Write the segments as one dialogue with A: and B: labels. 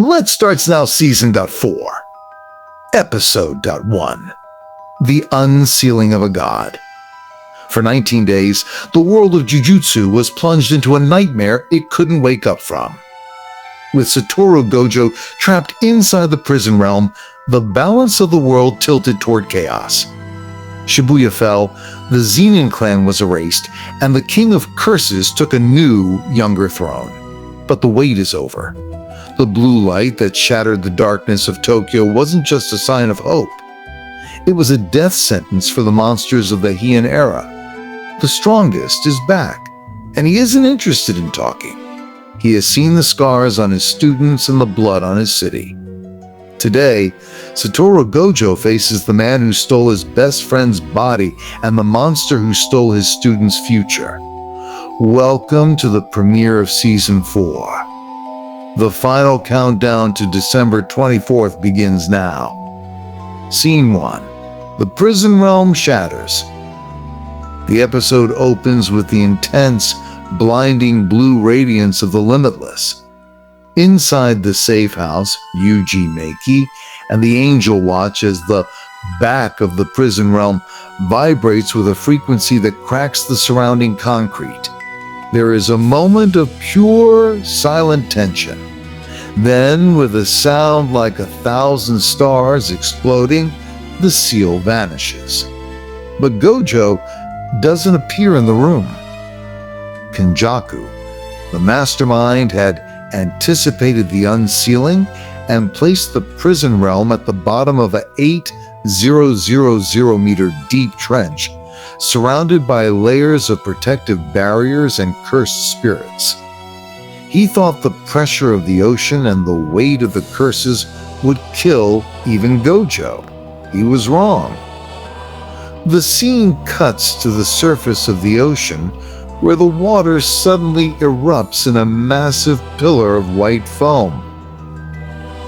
A: Let's start now Season 4, Episode 1, The Unsealing of a God. For 19 days, the world of Jujutsu was plunged into a nightmare it couldn't wake up from. With Satoru Gojo trapped inside the prison realm, the balance of the world tilted toward chaos. Shibuya fell, the Zenin clan was erased, and the King of Curses took a new, younger throne. But the wait is over. The blue light that shattered the darkness of Tokyo wasn't just a sign of hope. It was a death sentence for the monsters of the Heian era. The strongest is back, and he isn't interested in talking. He has seen the scars on his students and the blood on his city. Today, Satoru Gojo faces the man who stole his best friend's body and the monster who stole his student's future. Welcome to the premiere of Season 4. The final countdown to December 24th begins now. Scene 1. The prison realm shatters. The episode opens with the intense, blinding blue radiance of the Limitless. Inside the safe house, Yuji Meiki and the Angel watch as the back of the prison realm vibrates with a frequency that cracks the surrounding concrete. There is a moment of pure, silent tension. Then, with a sound like 1,000 stars exploding, the seal vanishes. But Gojo doesn't appear in the room. Kenjaku, the mastermind, had anticipated the unsealing and placed the prison realm at the bottom of a 8,000-meter deep trench, surrounded by layers of protective barriers and cursed spirits. He thought the pressure of the ocean and the weight of the curses would kill even Gojo. He was wrong. The scene cuts to the surface of the ocean, where the water suddenly erupts in a massive pillar of white foam.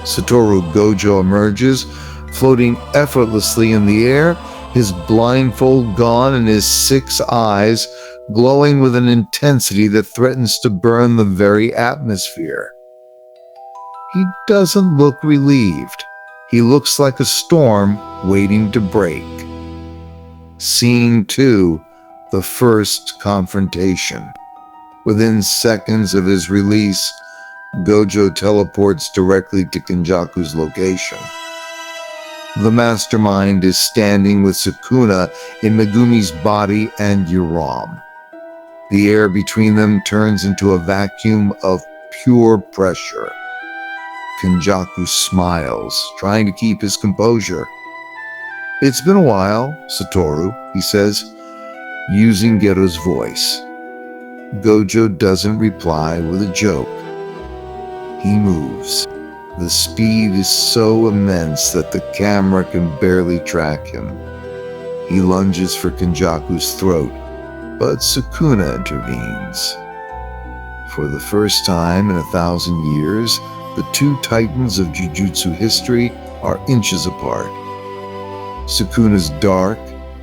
A: Satoru Gojo emerges, floating effortlessly in the air, his blindfold gone and his 6 eyes glowing with an intensity that threatens to burn the very atmosphere. He doesn't look relieved. He looks like a storm waiting to break. Scene 2. The first confrontation. Within seconds of his release, Gojo teleports directly to Kenjaku's location. The mastermind is standing with Sukuna in Megumi's body and Yuram. The air between them turns into a vacuum of pure pressure. Kenjaku smiles, trying to keep his composure. "It's been a while, Satoru," he says, using Geto's voice. Gojo doesn't reply with a joke. He moves. The speed is so immense that the camera can barely track him. He lunges for Kenjaku's throat, but Sukuna intervenes. For the first time in 1,000 years, the two titans of Jujutsu history are inches apart. Sukuna's dark,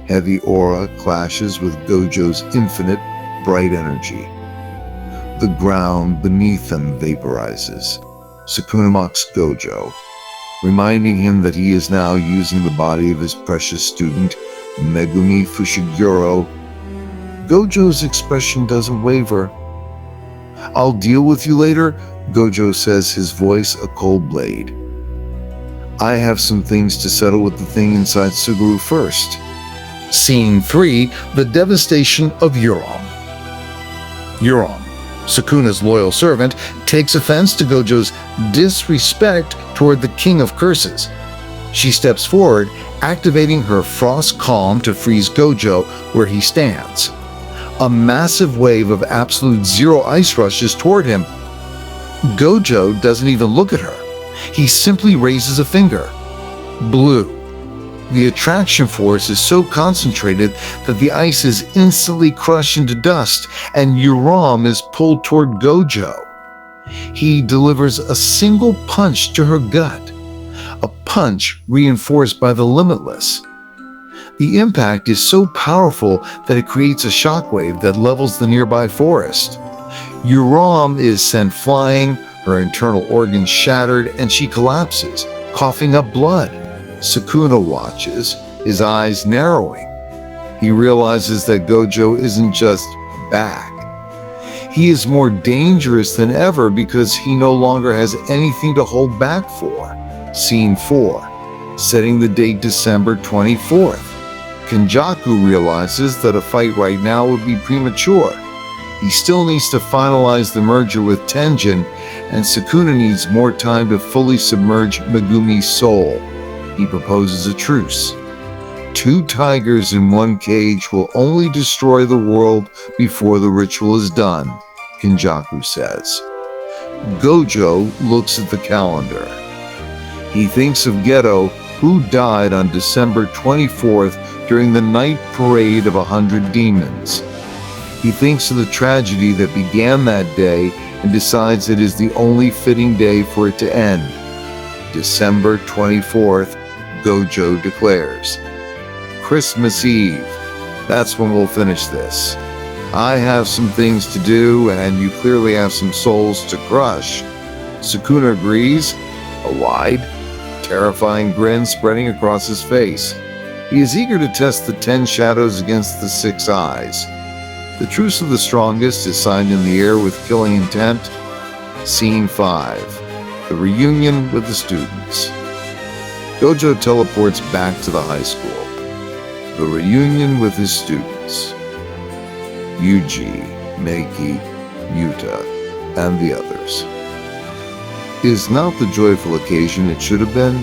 A: heavy aura clashes with Gojo's infinite, bright energy. The ground beneath them vaporizes. Sukuna mocks Gojo, reminding him that he is now using the body of his precious student, Megumi Fushiguro. Gojo's expression doesn't waver. "I'll deal with you later," Gojo says, his voice a cold blade. "I have some things to settle with the thing inside Suguru first." Scene 3. The devastation of Yuram. Yuram, Sukuna's loyal servant, takes offense to Gojo's disrespect toward the King of Curses. She steps forward, activating her Frost Calm to freeze Gojo where he stands. A massive wave of absolute zero ice rushes toward him. Gojo doesn't even look at her. He simply raises a finger. Blue. The attraction force is so concentrated that the ice is instantly crushed into dust, and Yuram is pulled toward Gojo. He delivers a single punch to her gut, a punch reinforced by the Limitless. The impact is so powerful that it creates a shockwave that levels the nearby forest. Yuram is sent flying, Her internal organs shattered and she collapses, coughing up blood. Sukuna watches, his eyes narrowing. He realizes that Gojo isn't just back. He is more dangerous than ever because he no longer has anything to hold back for. Scene 4, setting the date December 24th. Kenjaku realizes that a fight right now would be premature. He still needs to finalize the merger with Tenjin, and Sukuna needs more time to fully submerge Megumi's soul. He proposes a truce. 2 tigers in 1 cage will only destroy the world before the ritual is done, Kenjaku says. Gojo looks at the calendar. He thinks of Geto, who died on December 24th during the night parade of 100 demons. He thinks of the tragedy that began that day and decides it is the only fitting day for it to end. December 24th, Gojo declares. Christmas Eve. That's when we'll finish this. I have some things to do, and you clearly have some souls to crush. Sukuna agrees, a wide, terrifying grin spreading across his face. He is eager to test the 10 shadows against the 6 eyes. The truce of the strongest is signed in the air with killing intent. Scene 5. The reunion with the students. Gojo teleports back to the high school. The reunion with his students. Yuji, Meiki, Yuta, and the others. Is not the joyful occasion it should have been?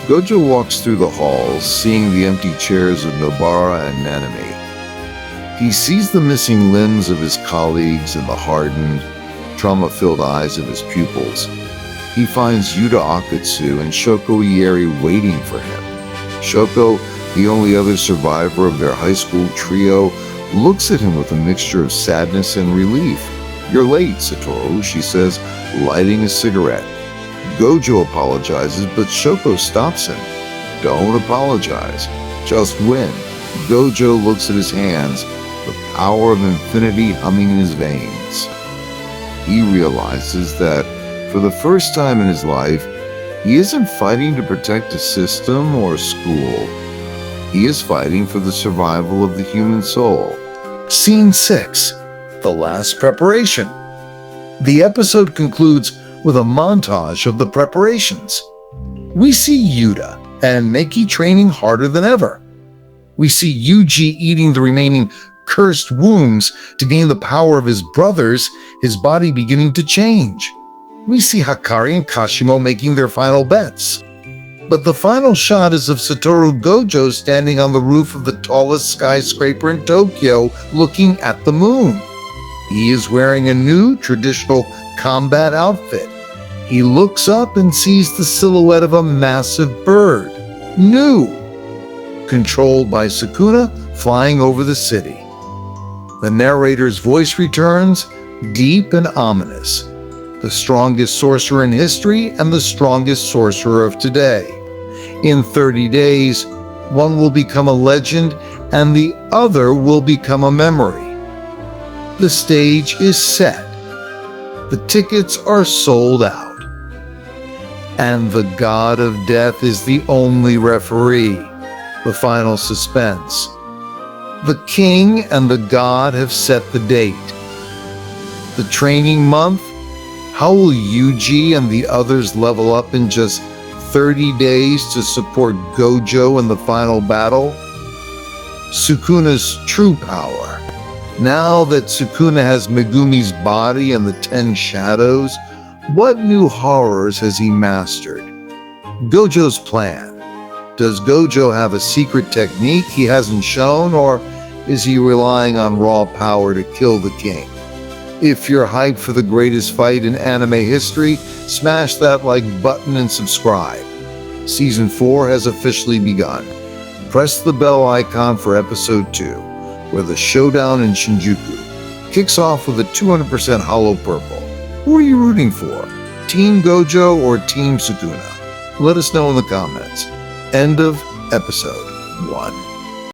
A: Gojo walks through the halls, seeing the empty chairs of Nobara and Nanami. He sees the missing limbs of his colleagues and the hardened, trauma-filled eyes of his pupils. He finds Yuta Akatsu and Shoko Ieri waiting for him. Shoko, the only other survivor of their high school trio, looks at him with a mixture of sadness and relief. You're late, Satoru, she says, lighting a cigarette. Gojo apologizes, but Shoko stops him. Don't apologize. Just win. Gojo looks at his hands, the power of infinity humming in his veins. He realizes that, for the first time in his life, he isn't fighting to protect a system or a school. He is fighting for the survival of the human soul. Scene 6. The last preparation. The episode concludes with a montage of the preparations. We see Yuta and Meiki training harder than ever. We see Yuji eating the remaining cursed wombs to gain the power of his brothers, his body beginning to change. We see Hakari and Kashimo making their final bets. But the final shot is of Satoru Gojo standing on the roof of the tallest skyscraper in Tokyo, looking at the moon. He is wearing a new traditional combat outfit. He looks up and sees the silhouette of a massive bird, new, controlled by Sukuna, flying over the city. The narrator's voice returns, deep and ominous. The strongest sorcerer in history and the strongest sorcerer of today. In 30 days, one will become a legend and the other will become a memory. The stage is set. The tickets are sold out. And the god of death is the only referee. The final suspense. The king and the god have set the date. The training month. How will Yuji and the others level up in just 30 days to support Gojo in the final battle? Sukuna's true power. Now that Sukuna has Megumi's body and the 10 shadows, what new horrors has he mastered? Gojo's plan. Does Gojo have a secret technique he hasn't shown, or is he relying on raw power to kill the king? If you're hyped for the greatest fight in anime history, smash that like button and subscribe. Season 4 has officially begun. Press the bell icon for episode 2, where the showdown in Shinjuku kicks off with a 200% hollow purple. Who are you rooting for? Team Gojo or Team Sukuna? Let us know in the comments. End of episode 1.